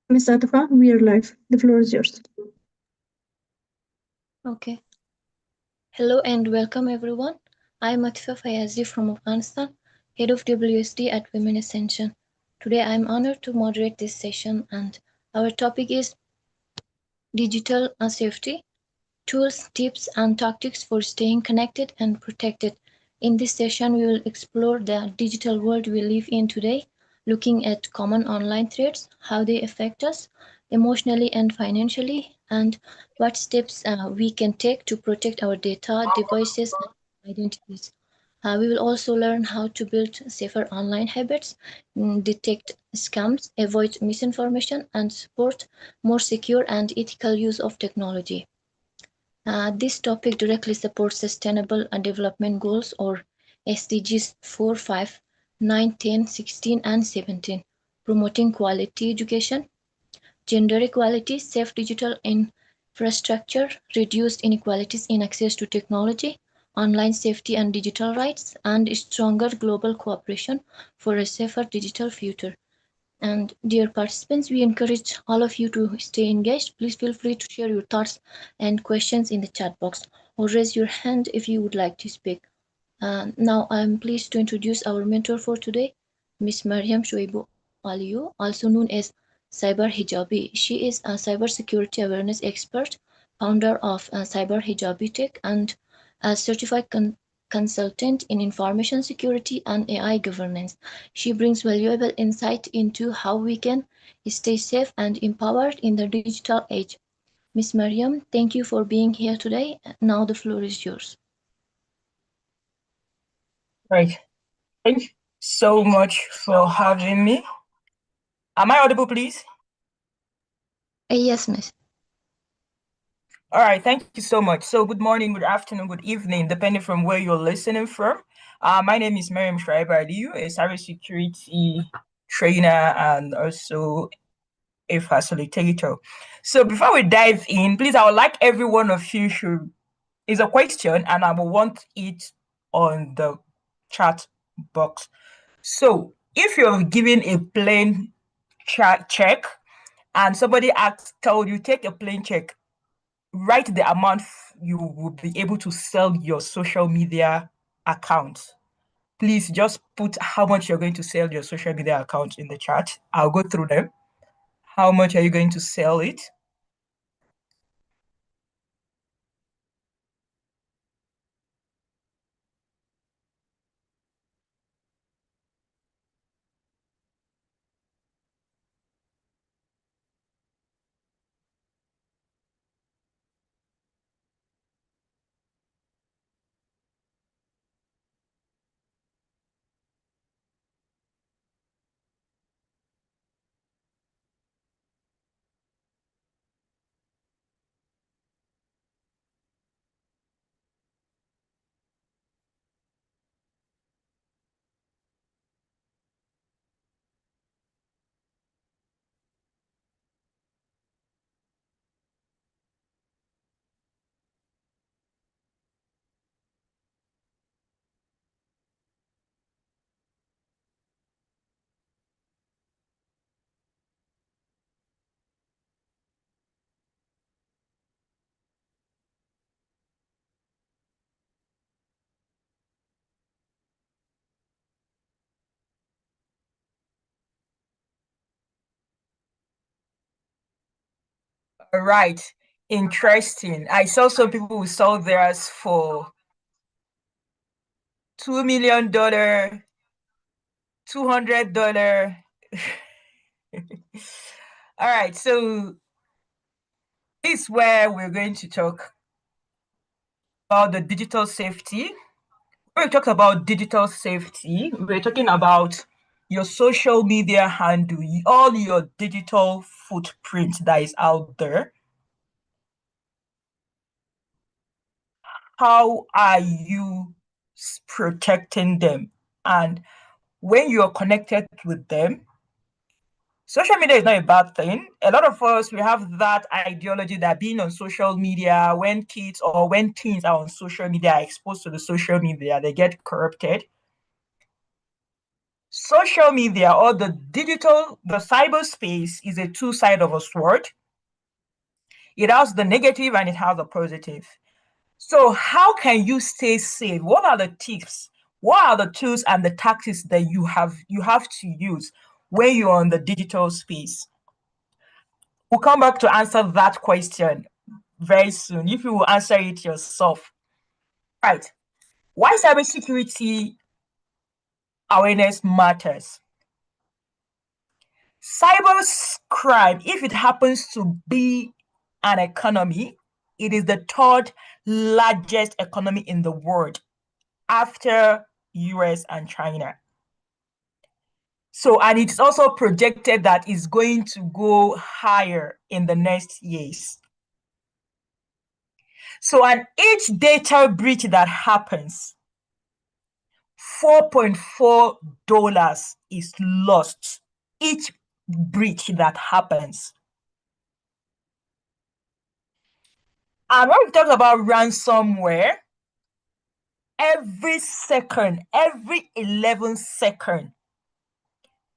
Miss Atifa, we are live. The floor is yours. Okay. Hello and welcome everyone. I'm Atifa Fayazi from Afghanistan, head of WSD at WomenAscension. Today I'm honored to moderate this session and our topic is digital safety, tools, tips and tactics for staying connected and protected. In this session we will explore the digital world we live in today, looking at common online threats, how they affect us emotionally and financially, and what steps we can take to protect our data, devices, and identities. We will also learn how to build safer online habits, detect scams, avoid misinformation, and support more secure and ethical use of technology. This topic directly supports Sustainable Development Goals or SDGs 4, 5, 9, 10, 16, and 17, promoting quality education, gender equality, safe digital infrastructure, reduced inequalities in access to technology, online safety and digital rights, and stronger global cooperation for a safer digital future. And dear participants, we encourage all of you to stay engaged. Please feel free to share your thoughts and questions in the chat box or raise your hand if you would like to speak. Now I'm pleased to introduce our mentor for today, Miss Maryam Shuaibu Aliyu, also known as Cyber Hijabi. She is a cybersecurity awareness expert, founder of Cyber Hijabi Tech, and a certified consultant in information security and AI governance. She brings valuable insight into how we can stay safe and empowered in the digital age. Miss Maryam, thank you for being here today. Now the floor is yours. Right. Thank you so much for having me. Am I audible, please? Yes, Miss. All right. Thank you so much. So good morning, good afternoon, good evening, depending from where you're listening from. My name is Maryam Shuaibu Aliyu, a cybersecurity trainer and also a facilitator. So before we dive in, please, I would like every one of you should is a question and I will want it on the chat box. So if you're given a plain check and somebody told you take a plain check, write the amount you will be able to sell your social media account. Please just put how much you're going to sell your social media account in the chat. I'll go through them. How much are you going to sell it? All right. Interesting. I saw some people who sold theirs for $2 million, $200. All right, so this is where we're going to talk about the digital safety. When we talk about digital safety, we're talking about your social media handle, all your digital footprint that is out there. How are you protecting them? And when you're connected with them, social media is not a bad thing. A lot of us, we have that ideology that being on social media, when kids or when teens are on social media, are exposed to the social media, they get corrupted. social media or the cyberspace is a two-sided of a sword. It has the negative and it has the positive. So how can you stay safe? What are the tips? What are the tools and the tactics that you have to use when you're on the digital space? We'll come back to answer that question very soon, if you will answer it yourself. Right. Why cybersecurity awareness matters. Cybercrime, if it happens to be an economy, it is the third largest economy in the world after US and China. So, and it's also projected that it's going to go higher in the next years. So, and each data breach that happens, $4.4 is lost. Each breach that happens. And when we talk about ransomware, every 11 seconds,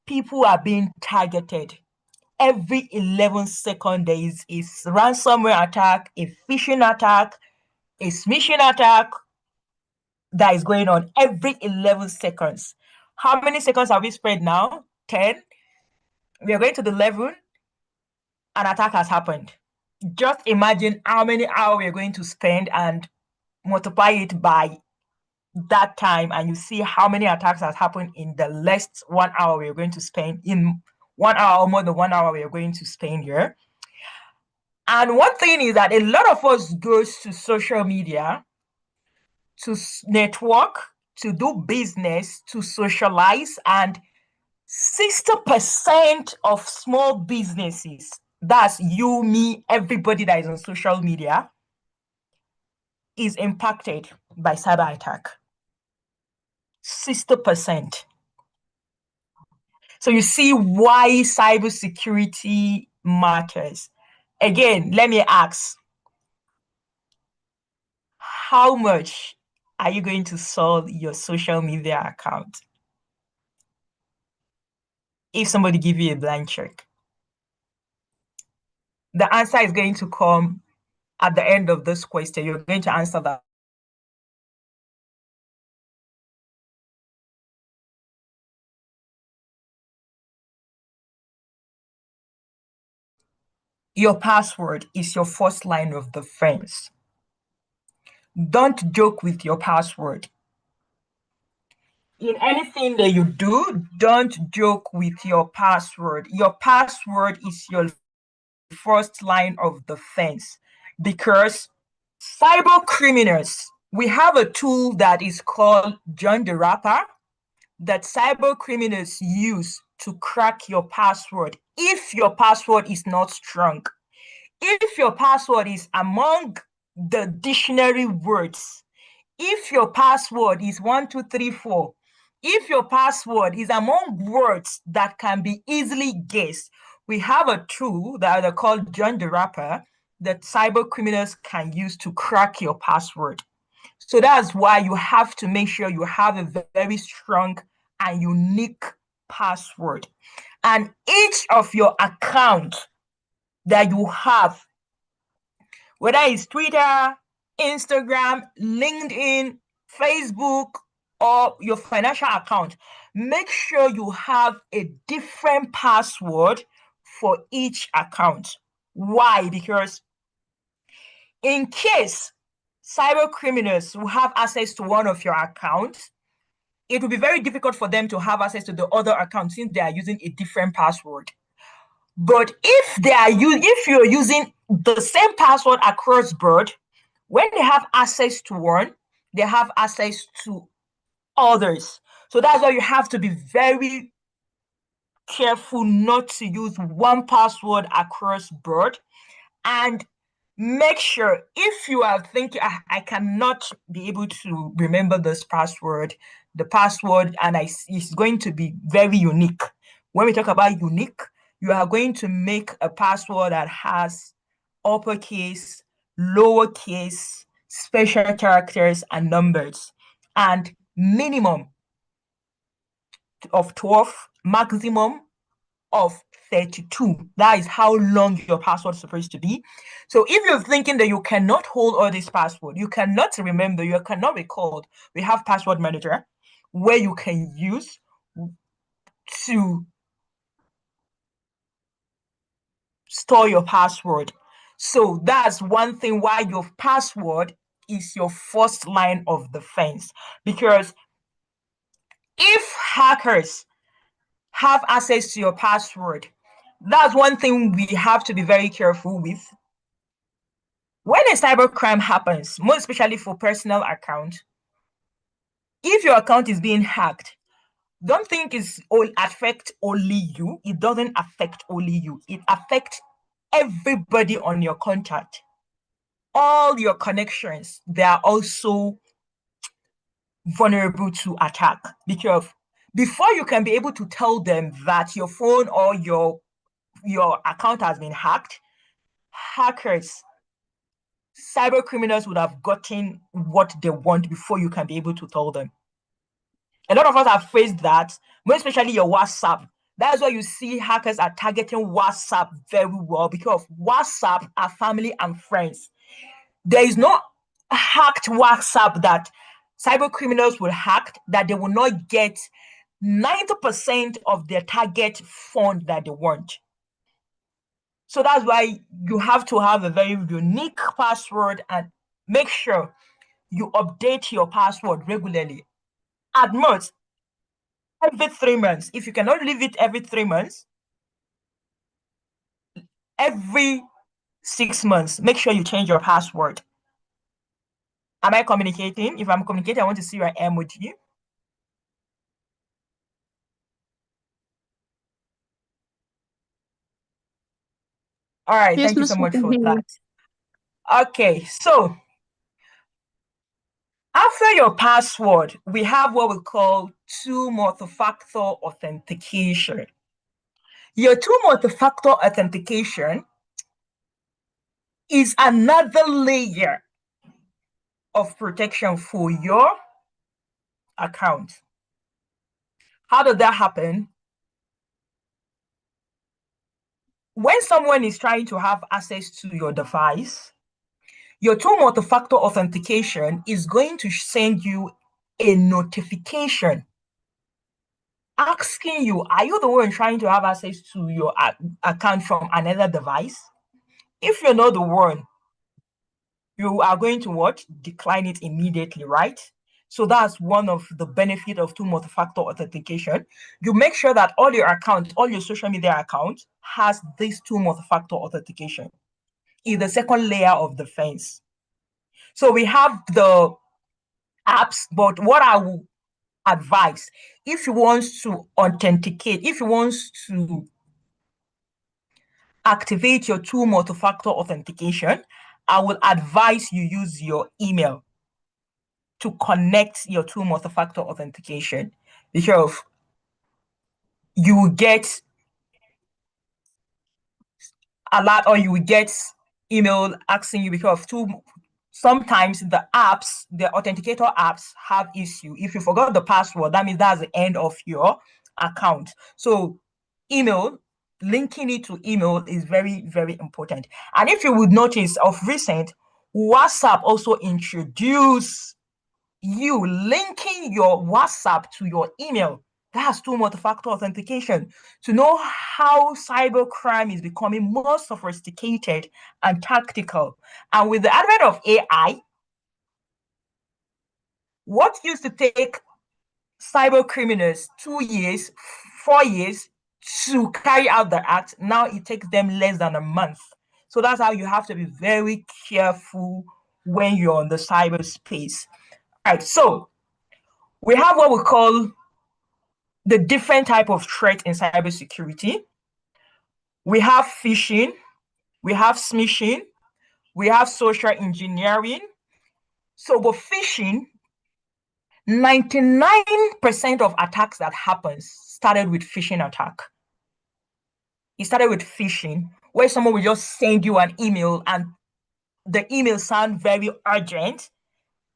people are being targeted. Every 11 seconds, there is a ransomware attack, a phishing attack, a smishing attack that is going on every 11 seconds. How many seconds have we spread now? 10. We are going to the 11. An attack has happened. Just imagine how many hours we are going to spend and multiply it by that time, and you see how many attacks has happened in the last 1 hour we are going to spend, in 1 hour or more than 1 hour we are going to spend here. And one thing is that a lot of us goes to social media to network, to do business, to socialize, and 60% of small businesses, that's you, me, everybody that is on social media, is impacted by cyber attack. 60%. So you see why cybersecurity matters. Again, let me ask, how much are you going to sell your social media account if somebody give you a blank check? The answer is going to come at the end of this question. You're going to answer that. Your password is your first line of defense. Don't joke with your password. In anything that you do, don't joke with your password. Your password is your first line of defense, because cyber criminals, we have a tool that is called John the Rapper that cyber criminals use to crack your password if your password is not strong. If your password is among the dictionary words, if your password is 1234, if your password is among words that can be easily guessed, we have a tool that are called John the Rapper that cyber criminals can use to crack your password. So that's why you have to make sure you have a very strong and unique password. And each of your accounts that you have, whether it's Twitter, Instagram, LinkedIn, Facebook, or your financial account, make sure you have a different password for each account. Why? Because in case cyber criminals will have access to one of your accounts, it will be very difficult for them to have access to the other account since they are using a different password. But if you're using the same password across board, when they have access to one, they have access to others. So that's why you have to be very careful not to use one password across board. And make sure, if you are thinking, I cannot be able to remember this password, the password, and it's going to be very unique. When we talk about unique, you are going to make a password that has uppercase, lowercase, special characters, and numbers. And minimum of 12, maximum of 32. That is how long your password is supposed to be. So if you're thinking that you cannot hold all this password, you cannot remember, you cannot record, we have password manager where you can use to store your password. So that's one thing why your password is your first line of defense. Because if hackers have access to your password, that's one thing we have to be very careful with. When a cybercrime happens, most especially for personal account, if your account is being hacked, don't think it's all affect only you. It doesn't affect only you. It affects everybody on your contact. All your connections, they are also vulnerable to attack, because before you can be able to tell them that your phone or your account has been hacked, hackers, cyber criminals would have gotten what they want before you can be able to tell them. A lot of us have faced that, more especially your WhatsApp. That's why you see hackers are targeting WhatsApp very well, because WhatsApp are family and friends. There is no hacked WhatsApp that cyber criminals will hack that they will not get 90% of their target fund that they want. So that's why you have to have a very unique password and make sure you update your password regularly. At most, every 3 months. If you cannot leave it every 3 months, every 6 months, make sure you change your password. Am I communicating? If I'm communicating, I want to see your emoji. All right, Yes, thank you so miss, we much can for hear you. that. Okay, so after your password, we have what we call two multi-factor authentication. Your two multi-factor authentication is another layer of protection for your account. How does that happen? When someone is trying to have access to your device, your two multi-factor authentication is going to send you a notification asking you, are you the one trying to have access to your account from another device? If you're not the one, you are going to what? Decline it immediately, right? So that's one of the benefit of two multi-factor authentication. You make sure that all your accounts, all your social media accounts has this two multi-factor authentication. Is the second layer of defense. So we have the apps, but what I will advise, if you want to authenticate, if you want to activate your two multi-factor authentication, I will advise you use your email to connect your two multi-factor authentication, because you will get a lot, or you will get email asking you, because sometimes the apps, the authenticator apps have issue. If you forgot the password, that means that's the end of your account. So email, linking it to email is very, very important. And if you would notice of recent, WhatsApp also introduced you linking your WhatsApp to your email. That's two multi-factor authentication. To know how cybercrime is becoming more sophisticated and tactical. And with the advent of AI, what used to take cyber criminals 2 years, 4 years to carry out the act, now it takes them less than a month. So that's how you have to be very careful when you're on the cyberspace. All right, so we have what we call the different type of threat in cybersecurity. We have phishing, we have smishing, we have social engineering. So with phishing, 99% of attacks that happens started with phishing attack. It started with phishing, where someone will just send you an email and the email sound very urgent,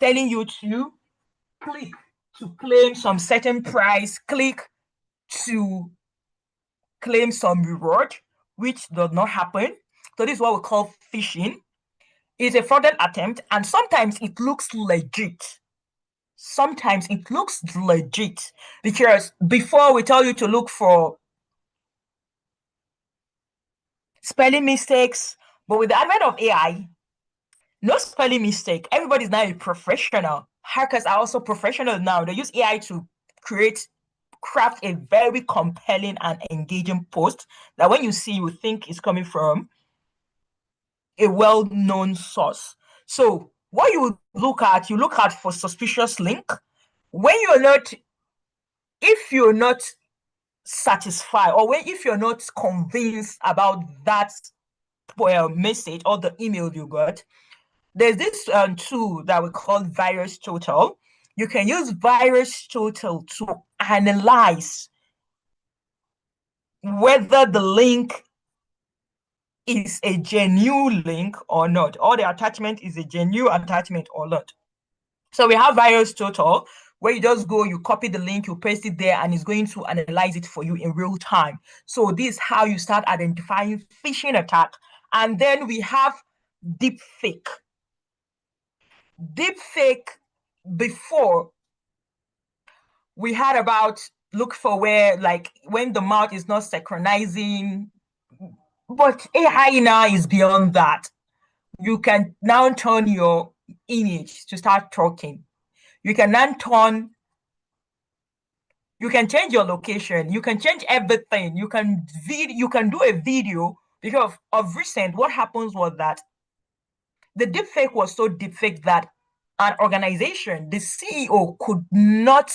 telling you to click to claim some certain price, click to claim some reward, which does not happen. So this is what we call phishing. It's a fraudulent attempt, and sometimes it looks legit. Sometimes it looks legit because before we tell you to look for spelling mistakes, but with the advent of AI, no spelling mistake. Everybody's now a professional. Hackers are also professional now. They use AI to craft a very compelling and engaging post that when you see, you think is coming from a well-known source. So what you look at for suspicious link. When if you're not satisfied, or if you're not convinced about that message or the email you got, there's this tool that we call Virus Total. You can use Virus Total to analyze whether the link is a genuine link or not, or the attachment is a genuine attachment or not. So we have Virus Total, where you just go, you copy the link, you paste it there, and it's going to analyze it for you in real time. So this is how you start identifying phishing attack. And then we have deepfake. Deepfake, before we had about look for where, like, when the mouth is not synchronizing, but AI now is beyond that. You can now turn your image to start talking. You can now you can change your location. You can change everything. You can do a video, because of recent, what happens was that the deepfake was so deepfake that an organization, the CEO, could not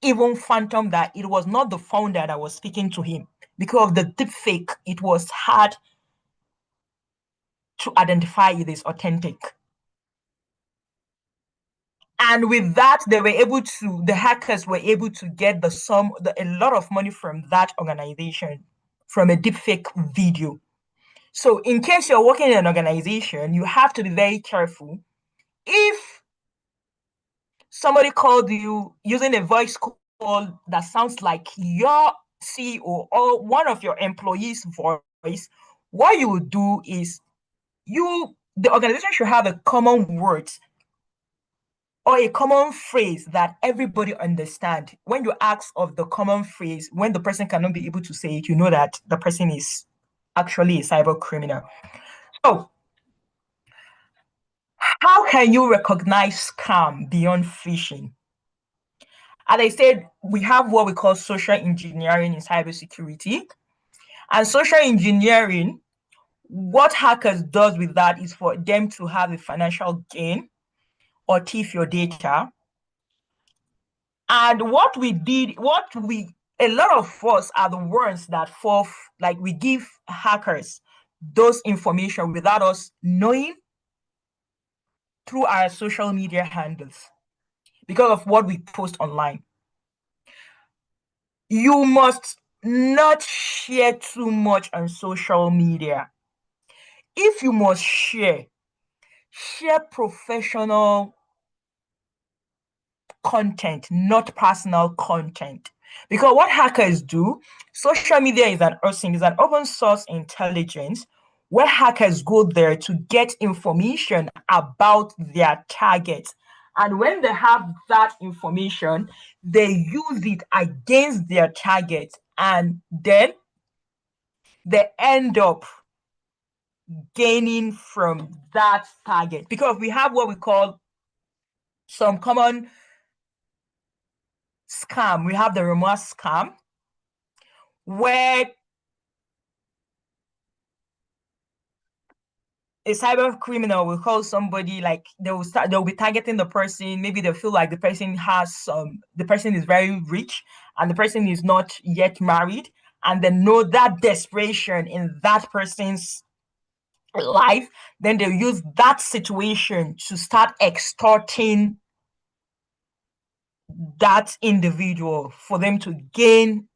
even phantom that it was not the founder that was speaking to him. Because of the deepfake, it was hard to identify it is authentic. And with that, the hackers were able to get a lot of money from that organization, from a deepfake video. So in case you're working in an organization, you have to be very careful. If somebody called you using a voice call that sounds like your CEO or one of your employees' voice, what you would do is the organization should have a common word or a common phrase that everybody understand. When you ask of the common phrase, when the person cannot be able to say it, you know that the person is actually a cyber criminal. So how can you recognize scam beyond phishing? As I said, we have what we call social engineering in cybersecurity. And social engineering, what hackers does with that is for them to have a financial gain or thief your data. And a lot of us are the ones that we give hackers those information without us knowing through our social media handles because of what we post online. You must not share too much on social media. If you must share professional content, not personal content. Because what hackers do, social media is an open source intelligence where hackers go there to get information about their targets. And when they have that information, they use it against their target, and then they end up gaining from that target. Because we have what we call some common scam. We have the remote scam, where a cyber criminal will call somebody, like they'll be targeting the person. Maybe they feel like the person is very rich and the person is not yet married, and they know that desperation in that person's life. Then they'll use that situation to start extorting that individual for them to gain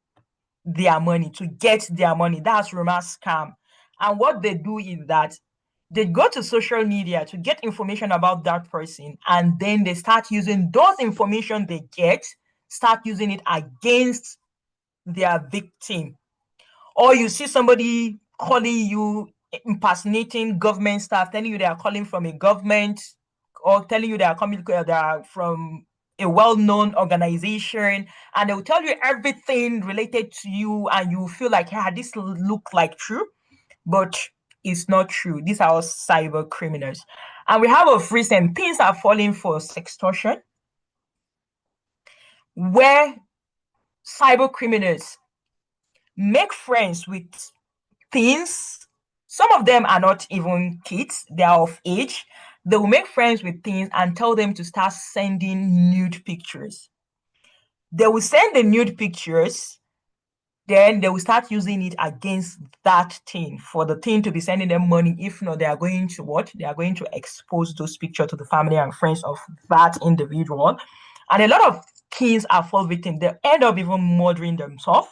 their money, to get their money. That's romance scam. And what they do is that they go to social media to get information about that person, and then they start using those information they get, start using it against their victim. Or you see somebody calling you, impersonating government staff, telling you they are calling from a government, or telling you they are coming they are from a well-known organization, and they will tell you everything related to you, and you feel like, yeah, this look like true, but it's not true. These are all cyber criminals. And we have of recent things are falling for sextortion, where cyber criminals make friends with teens. Some of them are not even kids, they are of age. They will make friends with teens and tell them to start sending nude pictures. They will send the nude pictures, then they will start using it against that teen, for the teen to be sending them money. If not, they are going to what? They are going to expose those pictures to the family and friends of that individual. And a lot of teens are fall victims. They end up even murdering themselves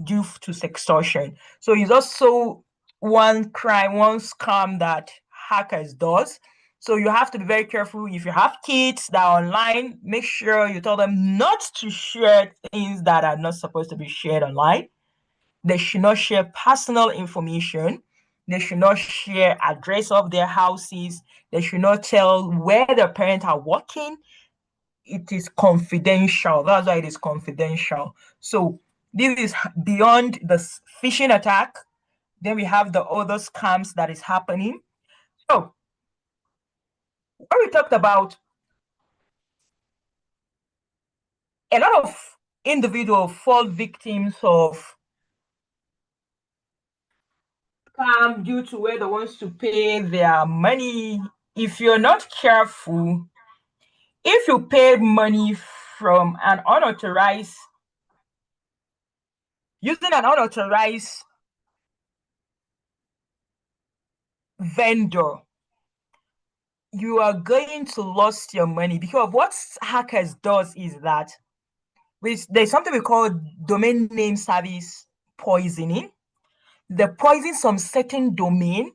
due to sextortion. So it's also one crime, one scam that hackers does. So you have to be very careful. If you have kids that are online, make sure you tell them not to share things that are not supposed to be shared online. They should not share personal information. They should not share address of their houses. They should not tell where their parents are working. It is confidential. That's why it is confidential. So this is beyond the phishing attack. Then we have the other scams that is happening. So when we talked about a lot of individuals fall victims of scam due to where they want to pay their money. If you're not careful, if you pay money from an unauthorized, using an unauthorized vendor, you are going to lose your money, because what hackers does is that there's something we call domain name service poisoning. They poison some certain domain,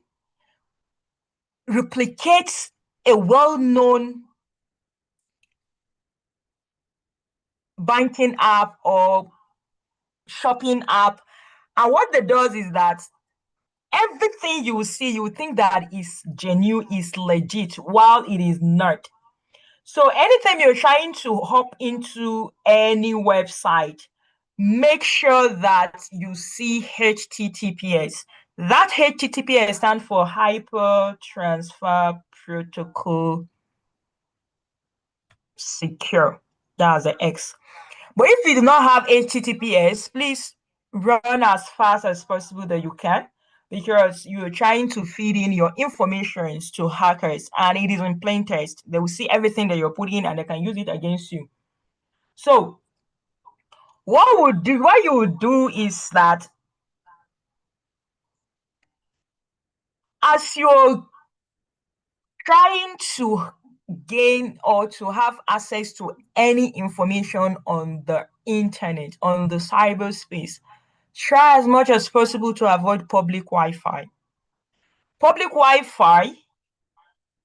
replicates a well-known banking app or shopping app. And what that does is that everything you will see, you will think that is genuine, is legit, while it is not. So anytime you're trying to hop into any website, make sure that you see HTTPS. That HTTPS stands for Hyper Transfer Protocol Secure. That's the X. But if you do not have HTTPS, please run as fast as possible that you can, because you're trying to feed in your information to hackers, and it is in plain text. They will see everything that you're putting in and they can use it against you. So what you would do is that as you're trying to gain or to have access to any information on the internet, on the cyberspace, try as much as possible to avoid public Wi-Fi. Public Wi-Fi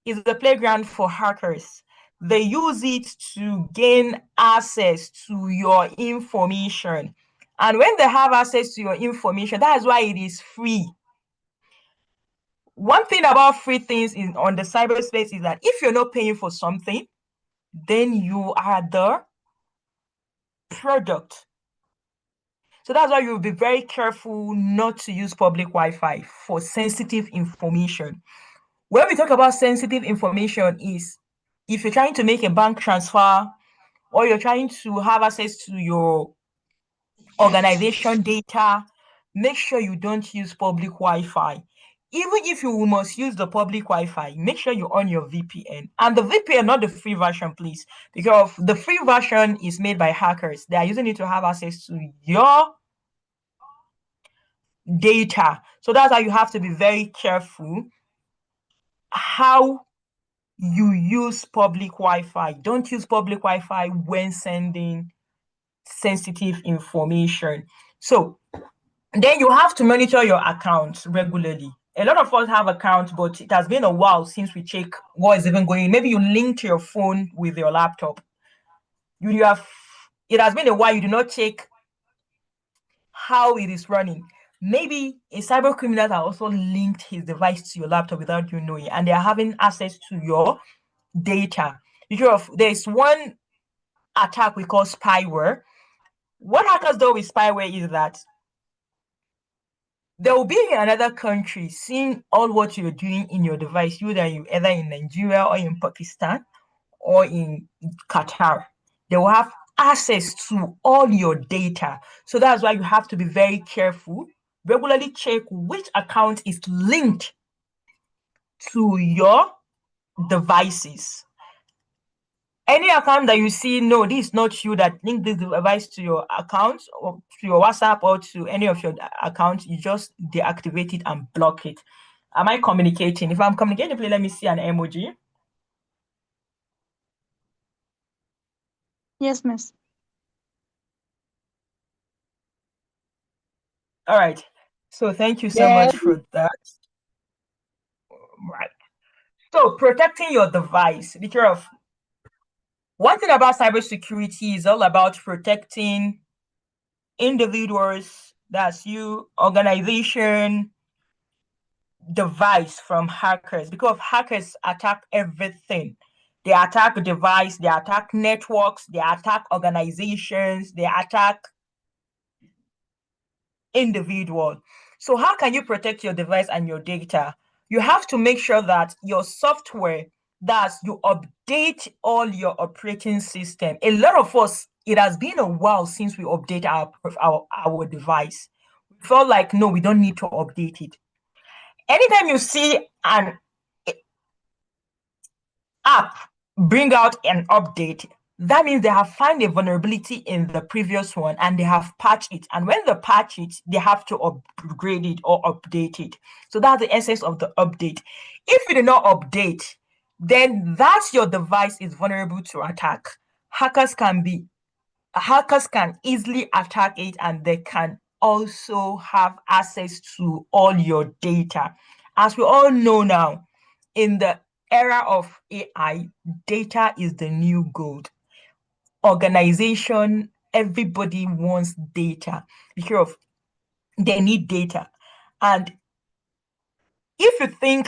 is the playground for hackers. They use it to gain access to your information. And when they have access to your information, that is why it is free. One thing about free things on the cyberspace is that if you're not paying for something, then you are the product. So that's why you'll be very careful not to use public Wi-Fi for sensitive information. When we talk about sensitive information is if you're trying to make a bank transfer, or you're trying to have access to your organization data, make sure you don't use public Wi-Fi. Even if you must use the public Wi-Fi, make sure you on your VPN. And the VPN, not the free version, please, because the free version is made by hackers. They are using it to have access to your data. So that's why you have to be very careful how you use public Wi-Fi. Don't use public Wi-Fi when sending sensitive information. So then you have to monitor your accounts regularly. A lot of us have accounts, but it has been a while since we check what is even going on. Maybe you link to your phone with your laptop. It has been a while, you do not check how it is running. Maybe a cyber criminal has also linked his device to your laptop without you knowing, and they are having access to your data. There's one attack we call spyware. What hackers do with spyware is that there will be another country seeing all what you're doing in your device, either in Nigeria or in Pakistan or in Qatar. They will have access to all your data. So that's why you have to be very careful. Regularly check which account is linked to your devices. Any account that you see, no, this is not you, that link this device to your account or to your WhatsApp or to any of your accounts, you just deactivate it and block it. Am I communicating? If I'm communicating, please let me see an emoji. Yes, miss. All right. So thank you so much for that. Right. So protecting your device. Be careful. One thing about cybersecurity is all about protecting individuals, that's you, organization, device from hackers, because hackers attack everything. They attack device, they attack networks, they attack organizations, they attack individual. So how can you protect your device and your data? You have to make sure that your software, that you update all your operating system. A lot of us, it has been a while since we update our device. We felt like, no, we don't need to update it. Anytime you see an app bring out an update, that means they have found a vulnerability in the previous one and they have patched it. And when they patch it, they have to upgrade it or update it. So that's the essence of the update. If you do not update, then that's your device is vulnerable to attack. Hackers can easily attack it, and they can also have access to all your data. As we all know now, in the era of AI, data is the new gold. Organization, everybody wants data because they need data. And if you think,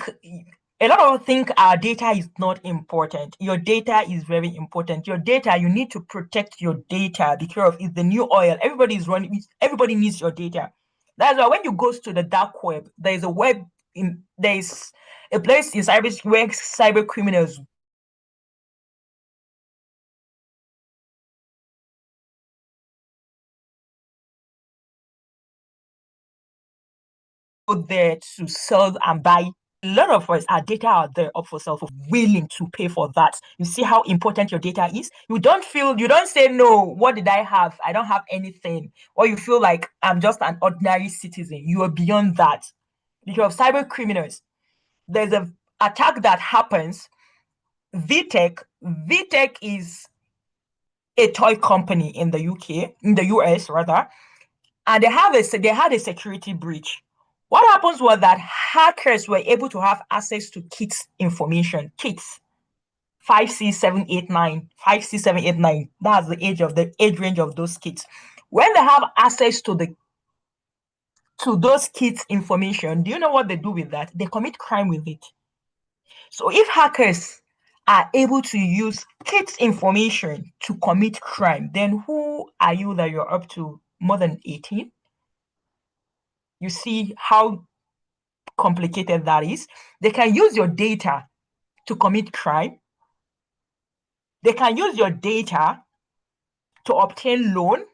a lot of us think our data is not important. Your data is very important. Your data, you need to protect your data because it's the new oil. Everybody needs your data. That's why when you go to the dark web, there's a place in cyber where cyber criminals go there to sell and buy. A lot of us, our data are there up for sale, for willing to pay for that. You see how important your data is? You don't say, no, what did I have? I don't have anything. Or you feel like I'm just an ordinary citizen. You are beyond that. Because cyber criminals, there's an attack that happens. VTech is a toy company in the US rather, and they had a security breach. What happens was that hackers were able to have access to kids information. Kids 5C789, 5C789. That's the age range of those kids. When they have access to those kids information, do you know what they do with that? They commit crime with it. So if hackers are able to use kids information to commit crime, then who are you that you're up to more than 18? You see how complicated that is. They can use your data to commit crime. They can use your data to obtain loan.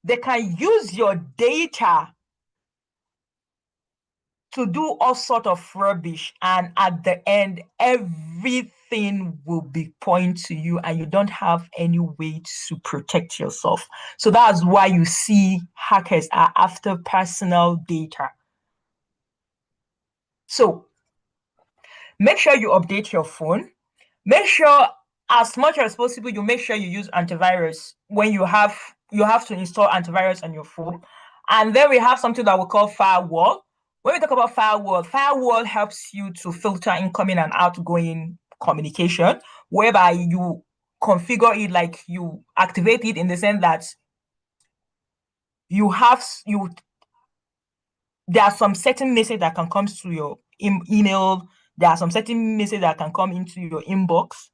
They can use your data to do all sort of rubbish, and at the end, everything will be pointed to you, and you don't have any way to protect yourself. So that's why you see hackers are after personal data. So make sure you update your phone. Make sure, as much as possible, you make sure you use antivirus when you have to install antivirus on your phone. And then we have something that we call firewall. When we talk about firewall helps you to filter incoming and outgoing communication, whereby you configure it, like you activate it in the sense that there are some certain message that can come to your email. There are some certain message that can come into your inbox.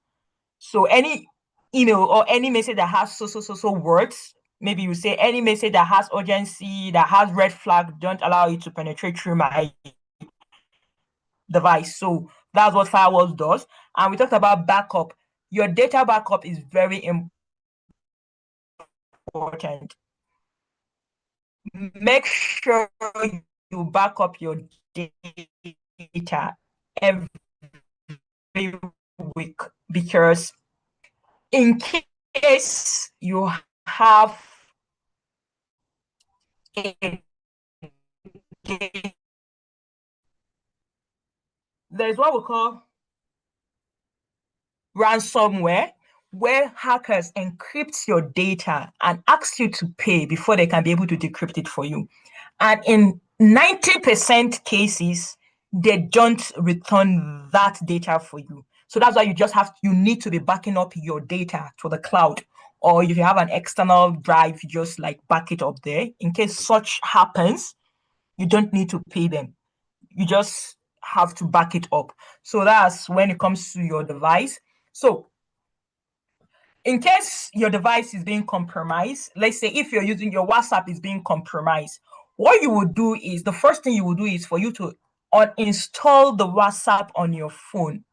So any email or any message that has so words, maybe you say any message that has urgency, that has red flag, don't allow it to penetrate through my device. So that's what firewalls does. And we talked about backup. Your data backup is very important. Make sure you back up your data every week, because in case you have a, there's what we call ransomware, where hackers encrypt your data and ask you to pay before they can be able to decrypt it for you. And in 90% cases, they don't return that data for you. So that's why you need to be backing up your data to the cloud. Or if you have an external drive, you just like back it up there. In case such happens, you don't need to pay them. You just have to back it up. So that's when it comes to your device. So in case your device is being compromised, let's say if you're using your WhatsApp is being compromised, what you would do is the first thing you will do is for you to uninstall the WhatsApp on your phone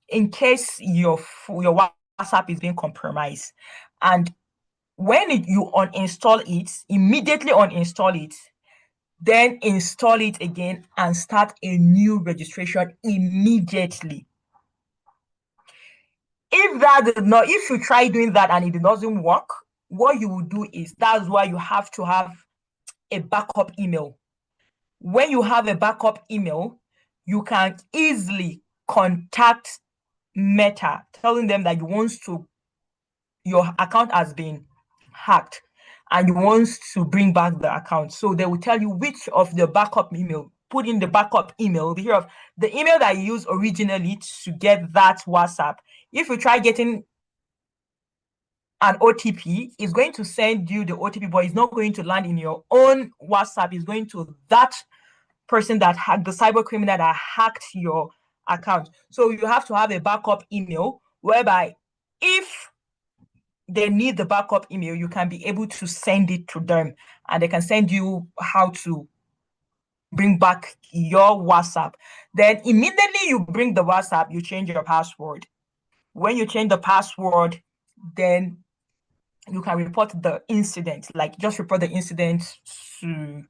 in case your WhatsApp is being compromised. And when you uninstall it, immediately uninstall it, then install it again and start a new registration immediately. If you try doing that and it doesn't work, what you will do is that's why you have to have a backup email. When you have a backup email, you can easily contact Meta, telling them that your account has been hacked and you want to bring back the account. So they will tell you which of the backup email, put in the backup email, the email that you used originally to get that WhatsApp. If you try getting an OTP, is going to send you the OTP, but it's not going to land in your own WhatsApp. It's going to that person that hacked, the cyber criminal that hacked your account. So you have to have a backup email whereby if they need the backup email, you can be able to send it to them and they can send you how to bring back your WhatsApp. Then immediately you bring the WhatsApp, you change your password. When you change the password, then you can report the incident, like just report the incident to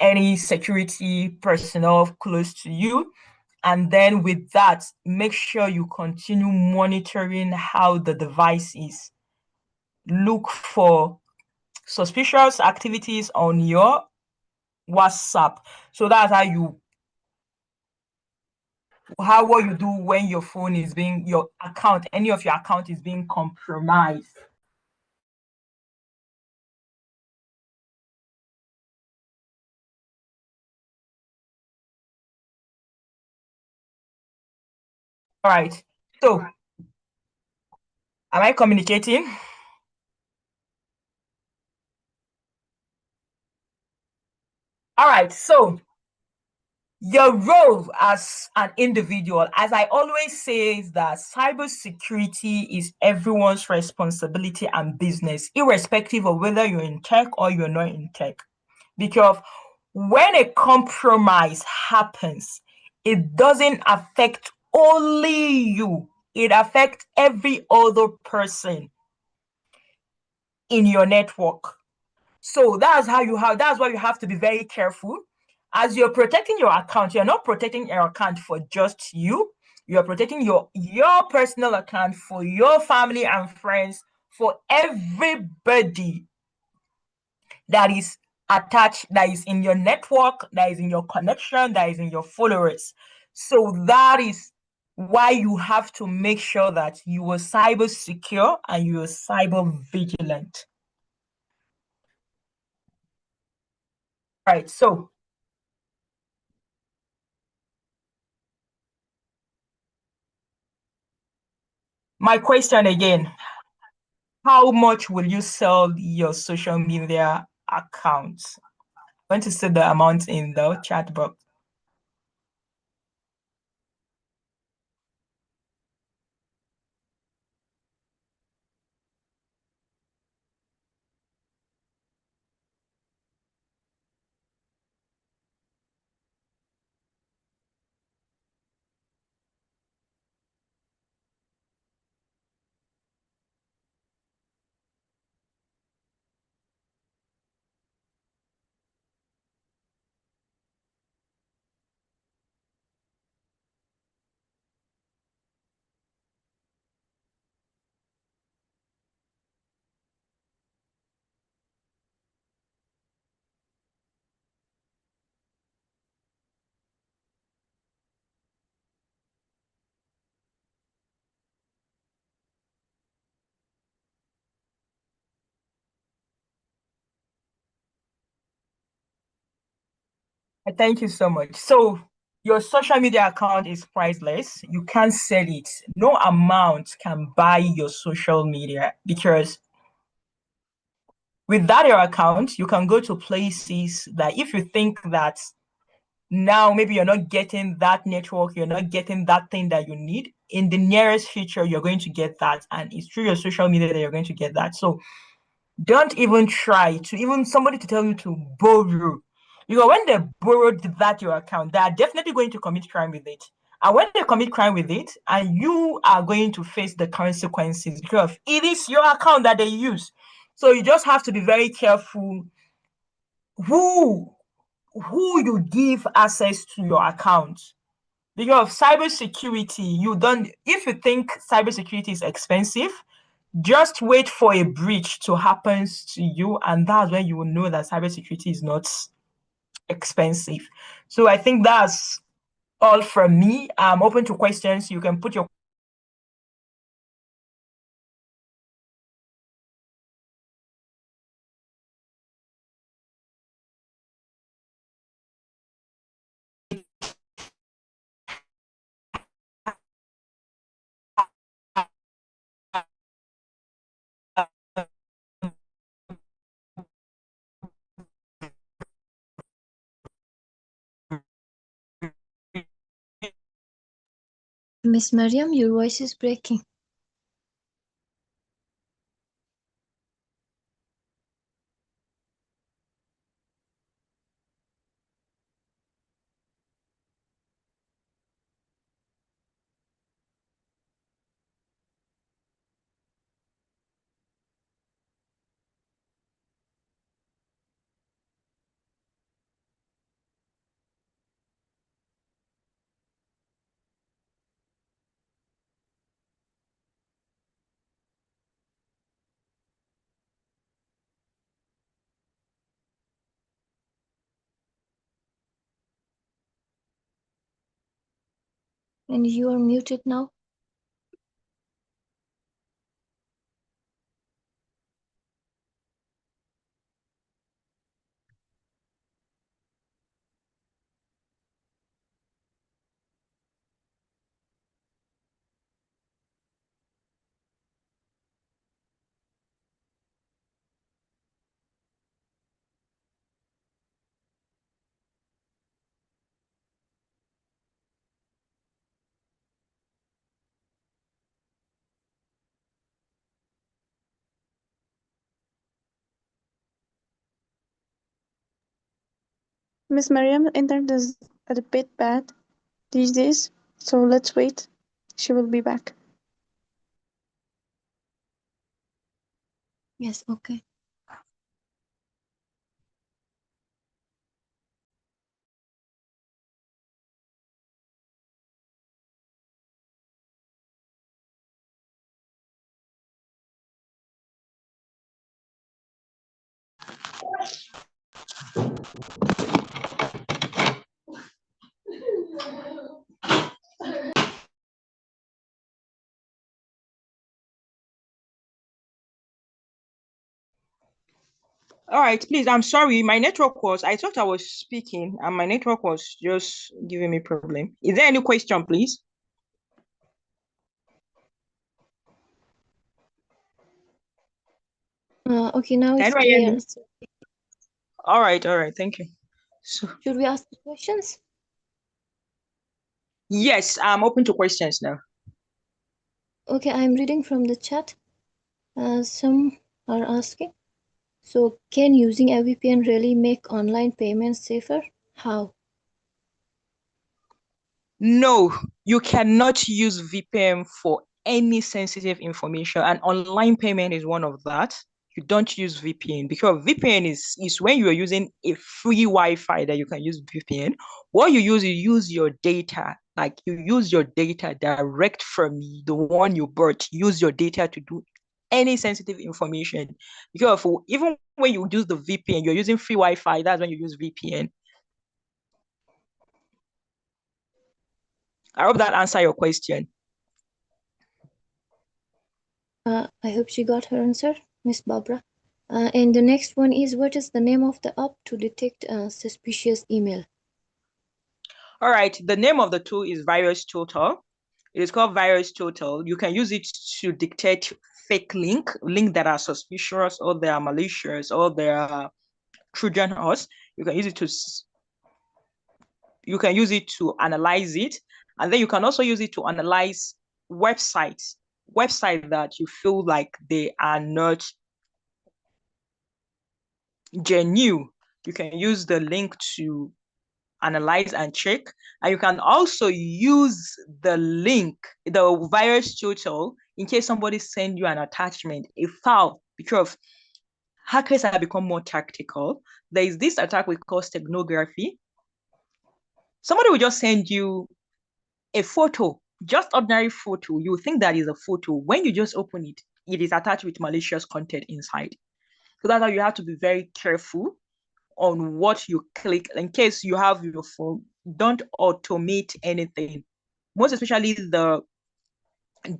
any security personnel close to you. And then with that, make sure you continue monitoring how the device is. Look for suspicious activities on your WhatsApp. So that's what you do when your phone is any of your account is being compromised. All right. So, am I communicating? All right. So, your role as an individual, as I always say, is that cybersecurity is everyone's responsibility and business, irrespective of whether you're in tech or you're not in tech. Because when a compromise happens, it doesn't affect only you, it affects every other person in your network. So that's why you have to be very careful. As you're protecting your account, you're not protecting your account for just you. You're protecting your personal account for your family and friends, for everybody that is attached, that is in your network, that is in your connection, that is in your followers. So that is why you have to make sure that you are cyber secure and you are cyber vigilant. Right. So my question again, how much will you sell your social media account? I'm going to set the amount in the chat box. Thank you so much. So your social media account is priceless. You can't sell it. No amount can buy your social media, because with that your account, you can go to places that if you think that now maybe you're not getting that network, you're not getting that thing that you need, in the nearest future, you're going to get that. And it's through your social media that you're going to get that. So don't even try to even somebody to tell you to borrow. Because when they borrowed that your account, they are definitely going to commit crime with it. And when they commit crime with it, and you are going to face the consequences, because it is your account that they use. So you just have to be very careful who you give access to your account. Because of cybersecurity, you don't, if you think cybersecurity is expensive, just wait for a breach to happen to you, and that's when you will know that cybersecurity is not expensive. So I think that's all from me. I'm open to questions. You can put your Miss Maryam, your voice is breaking. And you are muted now. Miss Maryam, internet is a bit bad these days, so let's wait. She will be back. Yes, okay. All right, please. I'm sorry. I thought I was speaking and my network was just giving me problem. Is there any question, please? Okay, now it's Can you hear clear. me? All right, thank you. So Should we ask the questions? yes, I'm open to questions now. Okay, I'm reading from the chat. Some are asking. So, can using a VPN really make online payments safer? How? No, you cannot use VPN for any sensitive information, and online payment is one of that. You don't use VPN because VPN is when you are using a free Wi-Fi that you can use VPN. What you use your data, like you use your data direct from the one you bought. Use your data to do any sensitive information. Because even when you use the VPN, you're using free Wi-Fi. That's when you use VPN. I hope that answers your question. I hope she got her answer, Miss Barbara. And the next one is, what is the name of the app to detect suspicious email? All right, the name of the tool is Virus Total. It is called Virus Total. You can use it to detect fake link that are suspicious or they are malicious or they are Trojan horse. You can use it to analyze it, and then you can also use it to analyze websites that you feel like they are not genuine. You can use the link to analyze and check. And you can also use the link, the virus total, in case somebody send you an attachment, a file, because hackers have become more tactical. There is this attack we call steganography. Somebody will just send you a photo, just ordinary photo. You think that is a photo. When you just open it, it is attached with malicious content inside. So that's how you have to be very careful on what you click. In case you have your phone, don't automate anything. Most especially the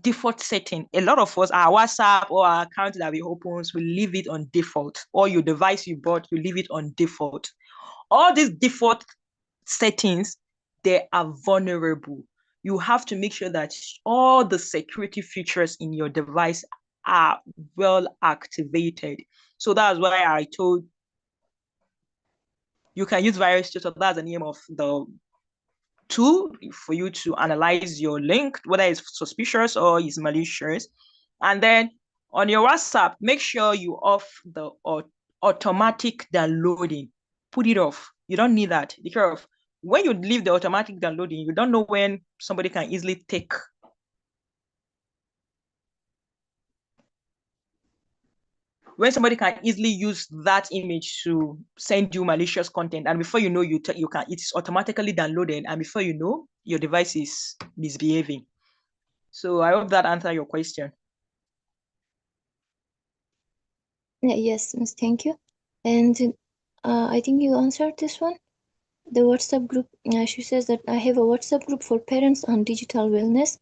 default setting. A lot of us, our WhatsApp or our account that we open, we leave it on default. Or your device you bought, you leave it on default. All these default settings, they are vulnerable. You have to make sure that all the security features in your device are well activated. So that's why I told you can use virus tutor. That's the name of the tool for you to analyze your link, whether it's suspicious or it's malicious. And then on your WhatsApp, make sure you off the automatic downloading. Put it off. You don't need that because when you leave the automatic downloading, you don't know when somebody can easily take use that image to send you malicious content, and before you know, it's automatically downloaded, and before you know, your device is misbehaving. So I hope that answers your question. Yes, Miss, thank you. And I think you answered this one. The WhatsApp group, she says that I have a WhatsApp group for parents on digital wellness.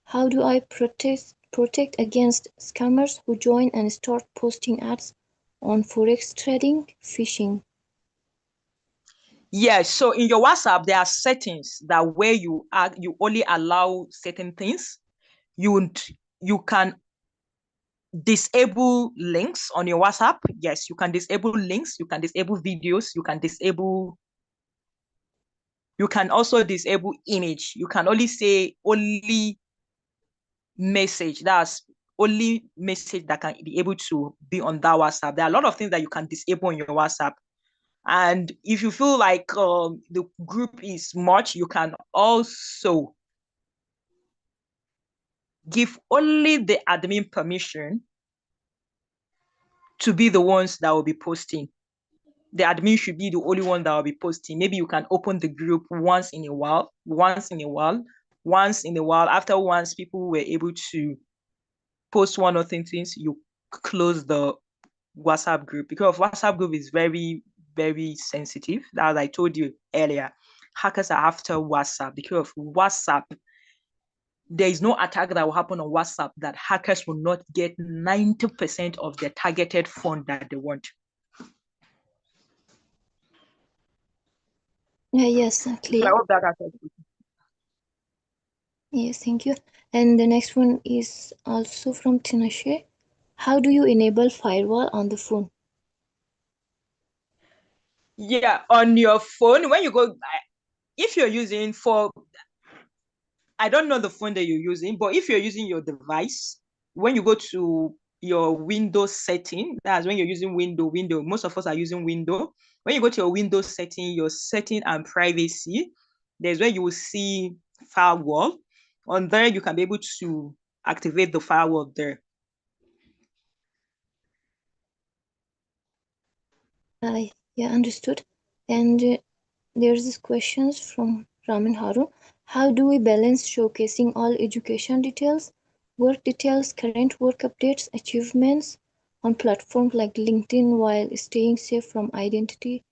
How do I protect against scammers who join and start posting ads on forex trading, phishing? Yes, so in your WhatsApp, there are settings that where you only allow certain things. You can disable links on your WhatsApp. Yes, you can disable links, you can disable videos, you can also disable image. You can only say only message. That's only message that can be able to be on that WhatsApp. There are a lot of things that you can disable on your WhatsApp. And if you feel like the group is much, you can also give only the admin permission to be the ones that will be posting. The admin should be the only one that will be posting. Maybe you can open the group once in a while. After once people were able to post one or two things, you close the WhatsApp group, because WhatsApp group is very, very sensitive. As I told you earlier, hackers are after WhatsApp because of WhatsApp. There is no attack that will happen on WhatsApp that hackers will not get 90% of their targeted fund that they want. Yes, clear. So I hope that answers it. Yes, thank you. And the next one is also from Tinashe. How do you enable firewall on the phone? Yeah, on your phone, when you go, if you're using I don't know the phone that you're using, but if you're using your device, when you go to your Windows setting, that's when you're using Windows. Most of us are using Windows. When you go to your Windows setting, your setting and privacy, there's where you will see firewall. On there, you can be able to activate the firewall there. Yeah, understood. And there's this questions from Raman Harun. How do we balance showcasing all education details, work details, current work updates, achievements on platforms like LinkedIn while staying safe from identity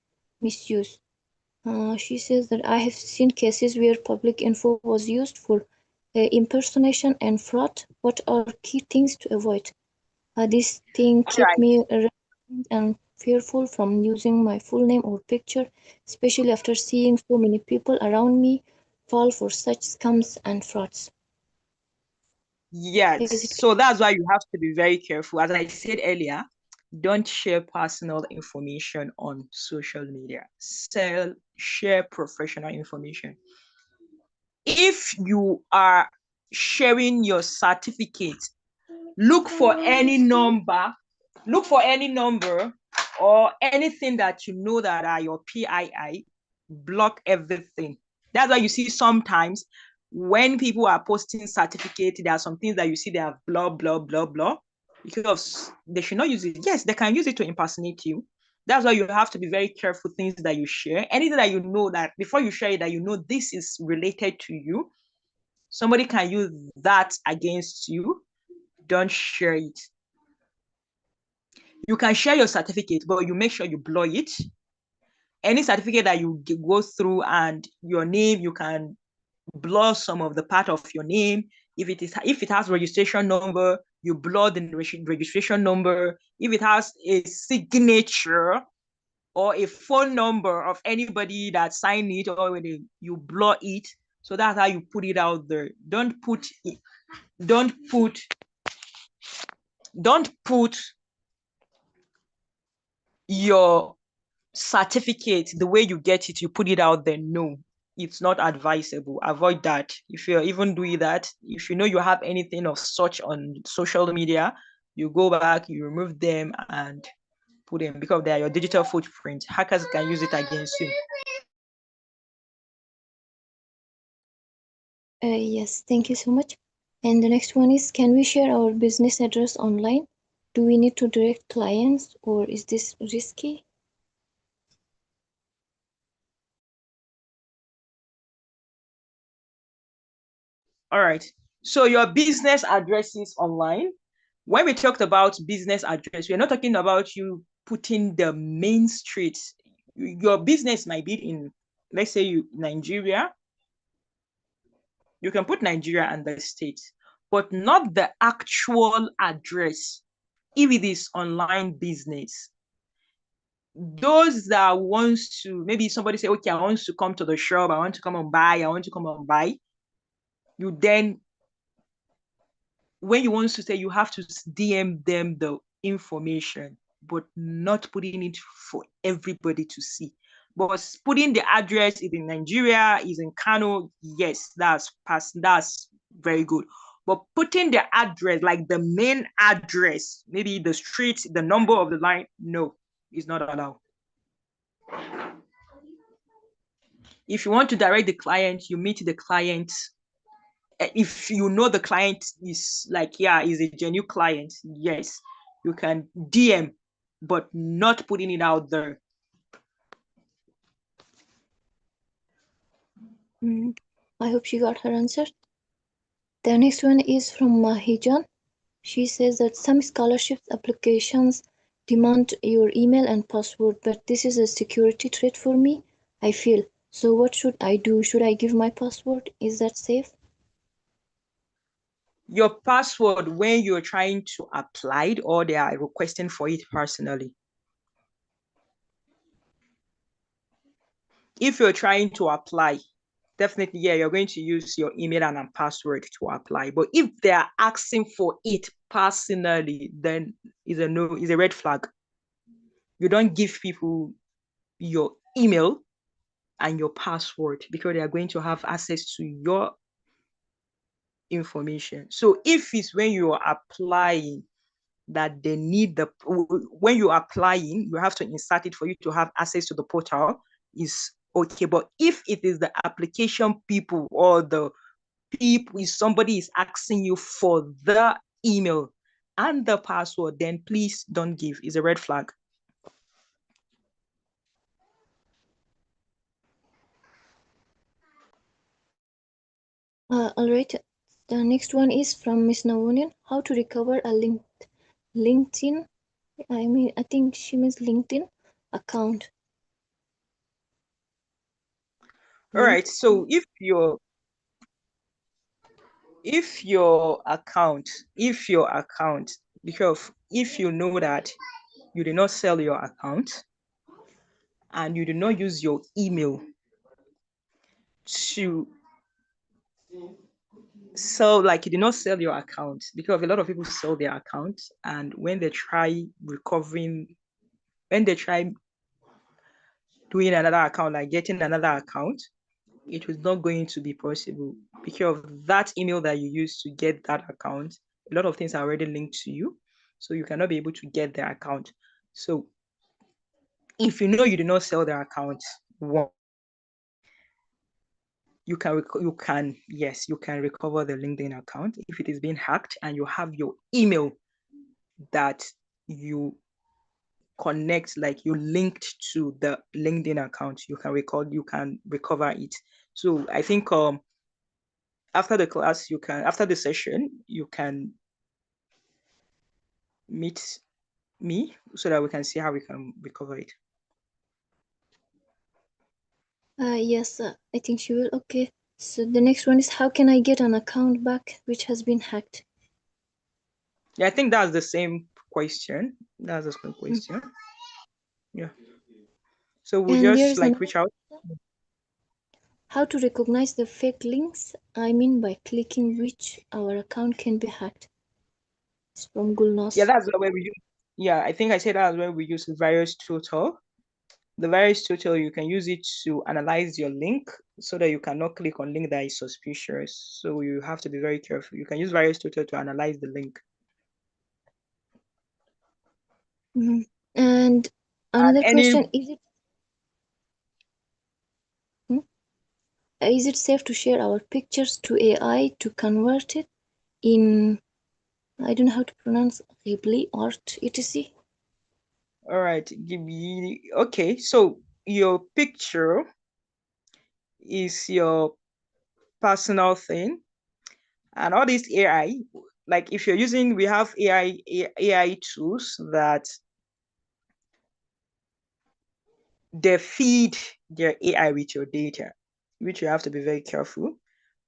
misuse? She says that I have seen cases where public info was used for impersonation and fraud. What are key things to avoid? This thing keep Right. me and fearful from using my full name or picture, especially after seeing so many people around me fall for such scams and frauds. Yes. Is it So that's why you have to be very careful. As I said earlier, don't share personal information on social media. Share professional information. If you are sharing your certificate, look for any number or anything that you know that are your PII, block everything. That's why you see sometimes when people are posting certificate, there are some things that you see they have blah, blah, blah, blah, because they should not use it. Yes, they can use it to impersonate you. That's why you have to be very careful things that you share. Anything that you know that before you share it, that you know this is related to you, somebody can use that against you. Don't share it. You can share your certificate, but you make sure you blur it. Any certificate that you go through and your name, you can blur some of the part of your name. If it has registration number, you blur the registration number. If it has a signature or a phone number of anybody that signed it, or when you blur it. So that's how you put it out there. Don't put your certificate the way you get it, you put it out there. No, it's not advisable. Avoid that. If you're even doing that, if you know you have anything of such on social media, you go back, you remove them and put them, because they are your digital footprint. Hackers can use it against you. Yes, thank you so much. And the next one is, can we share our business address online? Do we need to direct clients or is this risky? All right. So your business addresses online. When we talked about business address, we're not talking about you putting the main street. Your business might be in, let's say, Nigeria. You can put Nigeria and the state, but not the actual address if it is online business. Those that wants to, maybe somebody say, okay, I want to come to the shop, I want to come and buy. You then, when you want to say, you have to DM them the information, but not putting it for everybody to see. But putting the address is in Nigeria, is in Kano, yes, that's very good. But putting the address, like the main address, maybe the street, the number of the line, no, it's not allowed. If you want to direct the client, you meet the client. If you know the client is like, yeah, is a genuine client, yes, you can DM, but not putting it out there. I hope she got her answer. The next one is from Hijan. She says that some scholarship applications demand your email and password, but this is a security threat for me, I feel. So what should I do? Should I give my password? Is that safe? Your password when you're trying to apply it, or they are requesting for it personally. If you're trying to apply, definitely, yeah, you're going to use your email and password to apply. But if they are asking for it personally, then is a red flag. You don't give people your email and your password because they are going to have access to your information. So if it's when you are applying that they need when you're applying, you have to insert it for you to have access to the portal is okay. But if it is the application people or the people, if somebody is asking you for the email and the password, then please don't give. It's a red flag. All right. The next one is from Miss Nawunian. How to recover a LinkedIn? I think she means LinkedIn account. All right. So if your account, because if you know that you did not sell your account and you did not use your email to sell, like you did not sell your account, because a lot of people sell their account, and when they try doing another account, like getting another account, it was not going to be possible because that email that you used to get that account, a lot of things are already linked to you, so you cannot be able to get their account. So if you know you did not sell their account, you can recover the LinkedIn account if it is being hacked and you have your email that you connect, like you linked to the LinkedIn account. You can recover it. So I think after the class, after the session, you can meet me so that we can see how we can recover it. Yes, I think she will. Okay. So the next one is, how can I get an account back which has been hacked? Yeah, I think that's the same question. That's the same question. Yeah. So we just like reach out. How to recognize the fake links? I mean by clicking which our account can be hacked. It's from Gulnas. Yeah, that's where we use. Yeah, I think I said that's where we use the virus tutor. The virus tutor, you can use it to analyze your link so that you cannot click on link that is suspicious. So you have to be very careful. You can use virus tutor to analyze the link. Mm-hmm. And another question, is it safe to share our pictures to AI to convert it in, I don't know how to pronounce, Ghibli art, etc.? All right, okay, so your picture is your personal thing, and all this AI, like if you're using, we have AI tools that they feed their AI with your data, which you have to be very careful.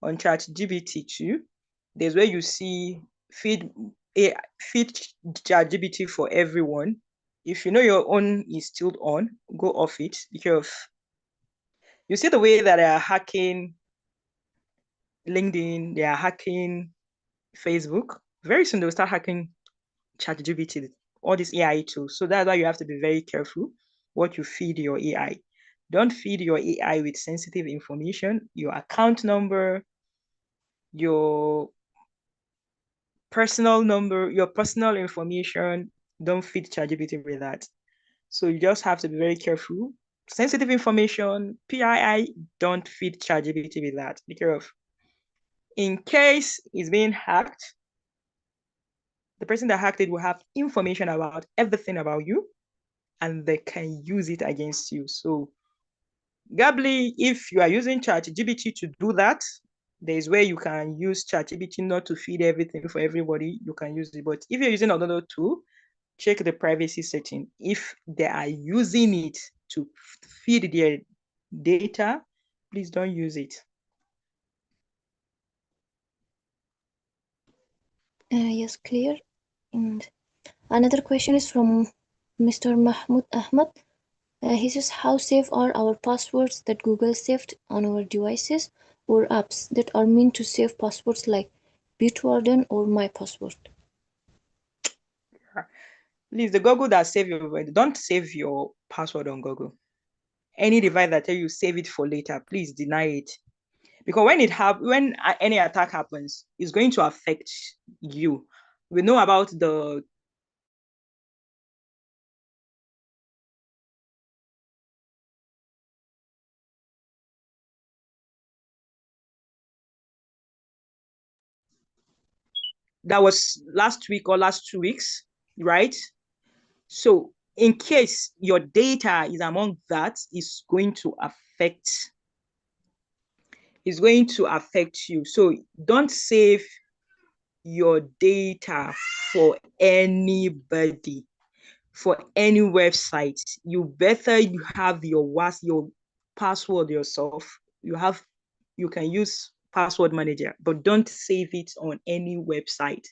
On ChatGPT too, there's where you see feed ChatGPT for everyone. If you know your own is still on, go off it, because you see the way that they are hacking LinkedIn, they are hacking Facebook. Very soon they'll start hacking ChatGPT, all these AI tools. So that's why you have to be very careful what you feed your AI. Don't feed your AI with sensitive information, your account number, your personal number, your personal information. Don't feed ChatGPT with that. So you just have to be very careful. Sensitive information, PII, don't feed ChatGPT with that. Be careful. In case it's being hacked, the person that hacked it will have information about everything about you, and they can use it against you. So Gably, if you are using ChatGPT to do that, there's where you can use ChatGPT not to feed everything for everybody. You can use it. But if you're using another tool, check the privacy setting. If they are using it to feed their data, please don't use it. Yes, clear. And another question is from Mr. Mahmoud Ahmad. He says, how safe are our passwords that Google saved on our devices, or apps that are meant to save passwords like Bitwarden or My Password? Please, the Google that save your, don't save your password on Google. Any device that tell you save it for later, please deny it. Because when any attack happens, it's going to affect you. We know about the that was last week or last 2 weeks, right? So in case your data is among that, is going to affect you. So don't save your data for anybody, for any website. You better you have your password yourself. You can use password manager, but don't save it on any website,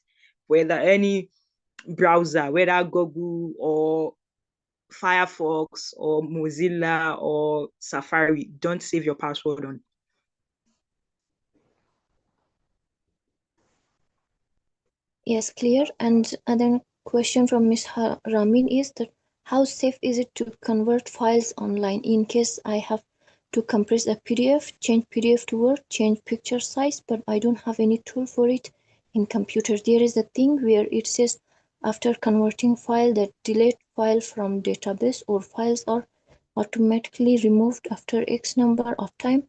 whether any browser, whether Google or Firefox or Mozilla or Safari. Don't save your password on. Yes, clear. And another question from Ms. Ramin is that how safe is it to convert files online in case I have to compress a PDF, change PDF to Word, change picture size, but I don't have any tool for it in computer. There is a thing where it says after converting file that delete file from database or files are automatically removed after X number of time,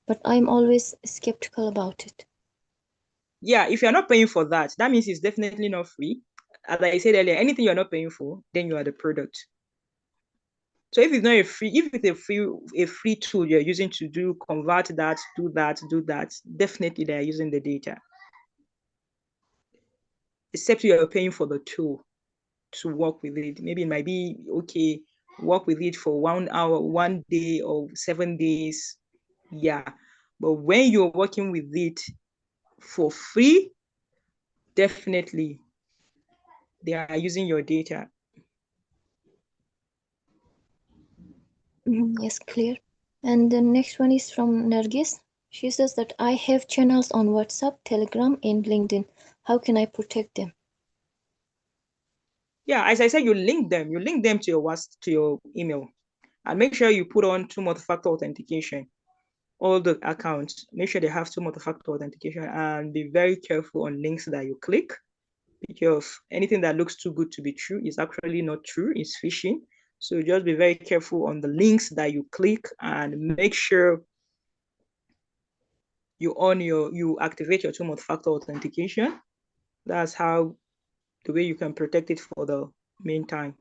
but I'm always skeptical about it. Yeah, if you're not paying for that, that means it's definitely not free. As I said earlier, anything you're not paying for, then you are the product. So if it's not if it's a free tool you're using to convert that, do that, definitely they are using the data. Except you are paying for the tool to work with it. Maybe it might be okay, work with it for 1 hour, 1 day, or 7 days. Yeah. But when you're working with it for free, definitely they are using your data. Yes, clear. And the next one is from Nargis. She says that I have channels on WhatsApp, Telegram, and LinkedIn. How can I protect them? Yeah, as I said, you link them to your email, and make sure you put on two multi-factor authentication. All the accounts, make sure they have two multi-factor authentication, and be very careful on links that you click, because anything that looks too good to be true is actually not true. It's phishing. So just be very careful on the links that you click, and make sure you activate your two multi-factor authentication. That's how the way you can protect it for the meantime.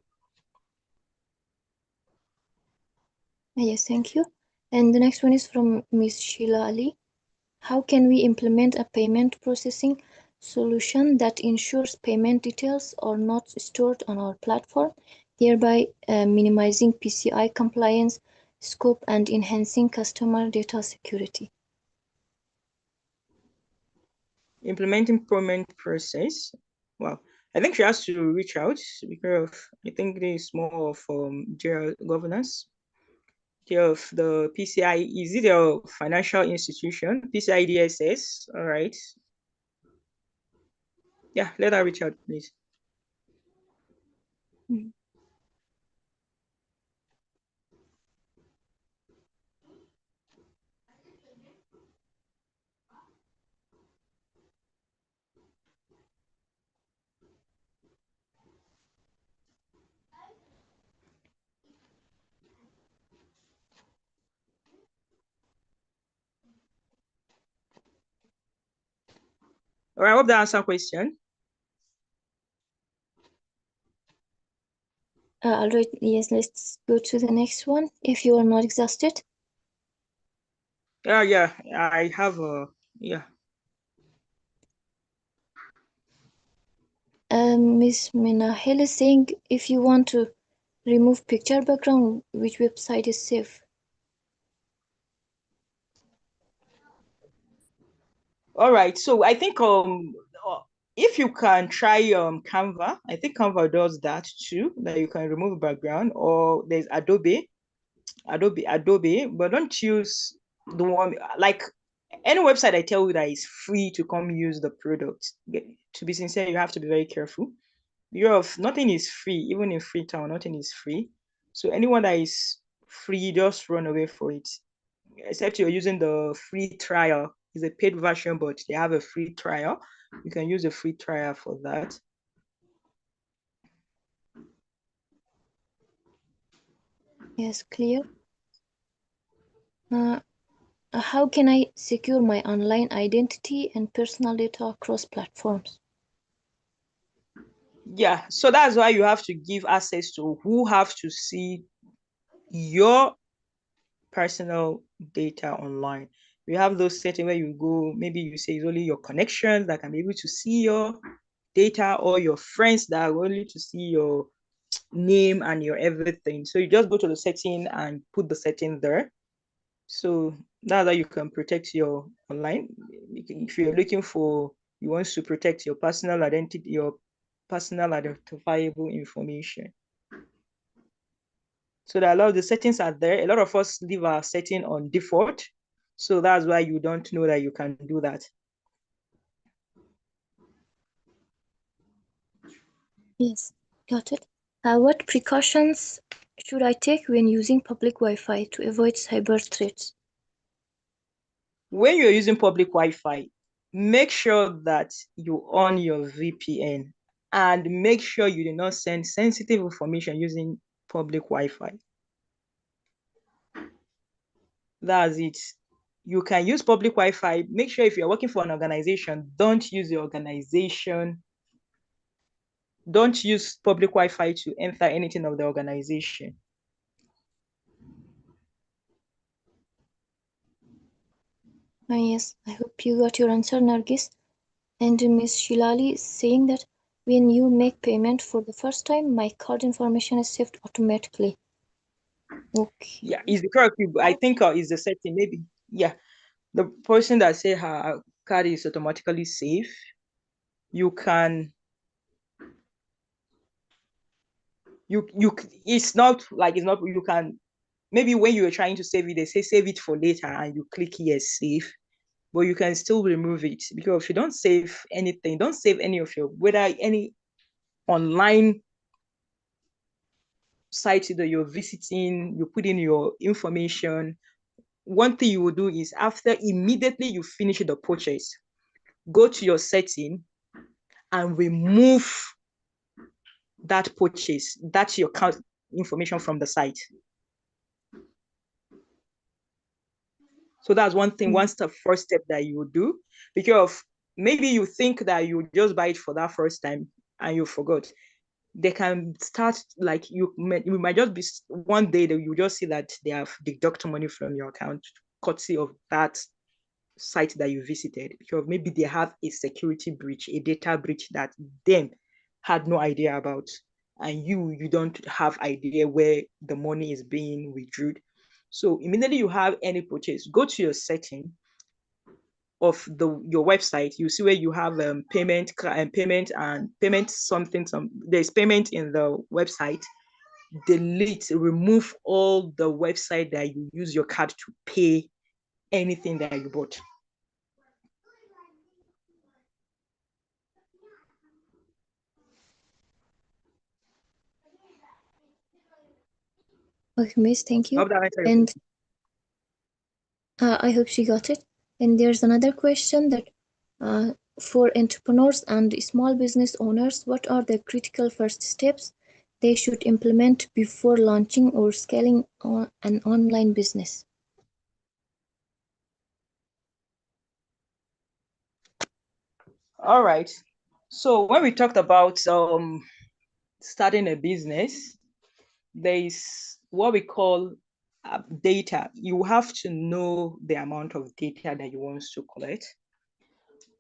Yes, thank you. And the next one is from Ms. Sheila Ali. How can we implement a payment processing solution that ensures payment details are not stored on our platform, thereby minimizing PCI compliance scope and enhancing customer data security? Implementing payment process. Well, I think she has to reach out, because I think there's more of governance. Of the PCI, is it a financial institution? PCI DSS, all right. Yeah, let her reach out, please. Mm. All right, I hope that answers question. All right, yes, let's go to the next one. If you are not exhausted. Yeah, I have yeah. Ms. Menahel is saying if you want to remove picture background, which website is safe? All right, so I think if you can try Canva, I think Canva does that too, that you can remove background, or there's Adobe, but don't use the one like any website I tell you that is free to come use the product. To be sincere, you have to be very careful. nothing is free. Even in Freetown, nothing is free. So anyone that is free, just run away for it. Except you're using the free trial. It's a paid version, but they have a free trial. You can use a free trial for that. Yes, clear. How can I secure my online identity and personal data across platforms? Yeah, so that's why you have to give access to who have to see your personal data online. We have those settings where you go, maybe you say it's only your connections that can be able to see your data, or your friends that are only to see your name and your everything. So you just go to the setting and put the setting there. So that's how you can protect your online. If you're looking for, you want to protect your personal identity, your personal identifiable information. So that a lot of the settings are there. A lot of us leave our setting on default. So that's why you don't know that you can do that. Yes, got it. What precautions should I take when using public Wi-Fi to avoid cyber threats? When you're using public Wi-Fi, make sure that you on your VPN, and make sure you do not send sensitive information using public Wi-Fi. That's it. You can use public Wi-Fi. Make sure if you're working for an organization, don't use public Wi-Fi to enter anything of the organization. Yes, I hope you got your answer, Nargis. And Ms. Shilali is saying that when you make payment for the first time, my card information is saved automatically. Okay. Yeah, is the correct. I think is the setting maybe. Yeah, the person that say her card is automatically safe. You can. It's not like it's not. You can maybe when you were trying to save it, they say save it for later, and you click yes save. But you can still remove it, because if you don't save anything, don't save any of your, whether any online site that you're visiting, you put in your information. One thing you will do is after immediately you finish the purchase, go to your setting and remove that purchase, that's your account information from the site. So that's one thing, first step that you would do, because maybe you think that you just buy it for that first time and you forgot. They can start like you might just be one day that you just see that they have deducted money from your account courtesy of that site that you visited, because maybe they have a security breach, a data breach that them had no idea about, and you don't have idea where the money is being withdrawn. So immediately you have any purchase, go to your setting of your website. You see where you have payment something. There's payment in the website. Remove all the website that you use your card to pay anything that you bought. Okay, Miss, thank you. And I hope she got it. And there's another question that for entrepreneurs and small business owners, what are the critical first steps they should implement before launching or scaling an online business? All right. So when we talked about starting a business, there is what we call data. You have to know the amount of data that you want to collect.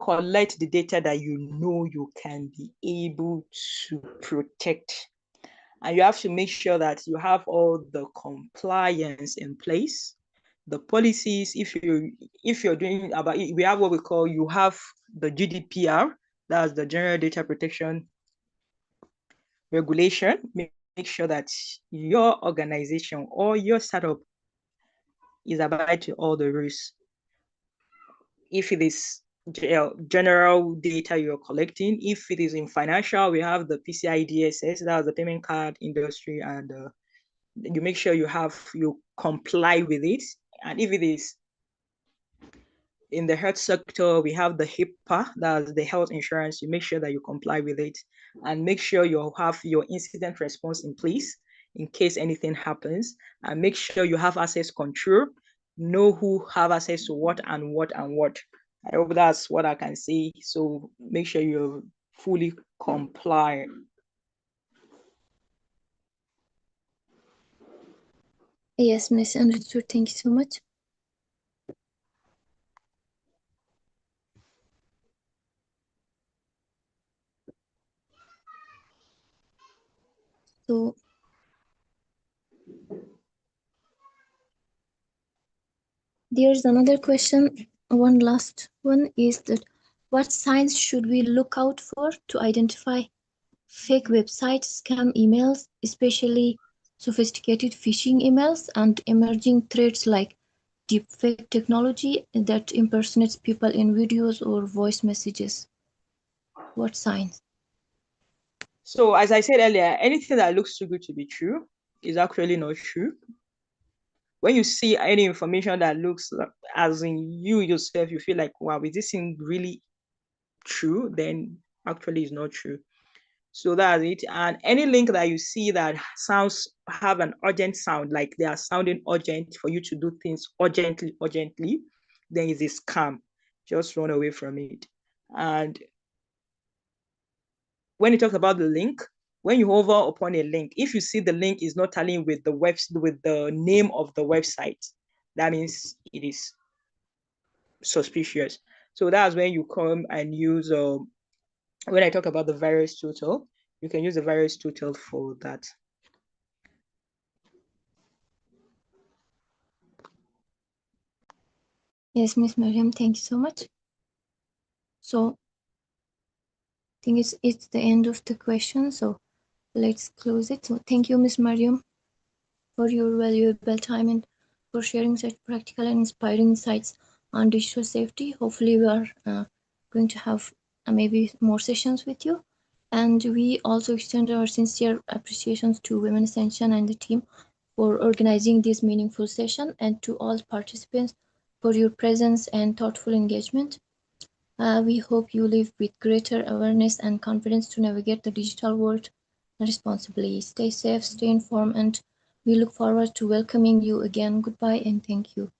Collect the data that you know you can be able to protect. And you have to make sure that you have all the compliance in place, the policies. If you're doing about, we have what we call, you have the GDPR, that's the General Data Protection Regulation. Make sure that your organization or your startup is abiding to all the rules. If it is general data you're collecting. If it is in financial, we have the PCI DSS, that's the payment card industry, and you make sure you comply with it. And if it is in the health sector, we have the HIPAA, that's the health insurance. You make sure that you comply with it, and make sure you have your incident response in place in case anything happens, and make sure you have access control, know who have access to what and what and what. I hope that's what I can say. So make sure you fully comply. Yes, Miss, understood. Thank you so much. So there's another question. One last one is that what signs should we look out for to identify fake websites, scam emails, especially sophisticated phishing emails, and emerging threats like deepfake technology that impersonates people in videos or voice messages? What signs? So as I said earlier, anything that looks too good to be true is actually not true. When you see any information that looks like, as in you yourself, you feel like, wow, is this thing really true? Then actually it's not true. So that's it. And any link that you see that have an urgent sound, like they are sounding urgent for you to do things urgently, then it's a scam. Just run away from it. And when you talk about the link, when you hover upon a link, if you see the link is not tallying with the name of the website, that means it is suspicious. So that's when you come and use when I talk about the virus total, you can use the virus total for that. Yes, Miss Maryam, thank you so much. So I think it's the end of the question. So let's close it. So thank you, Miss Maryam, for your valuable time and for sharing such practical and inspiring insights on digital safety. Hopefully, we are going to have maybe more sessions with you. And we also extend our sincere appreciations to WomenAscension and the team for organizing this meaningful session, and to all participants for your presence and thoughtful engagement. We hope you live with greater awareness and confidence to navigate the digital world responsibly. Stay safe, stay informed, and we look forward to welcoming you again. Goodbye and thank you.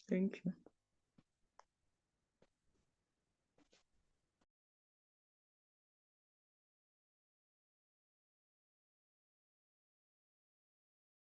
Thank you.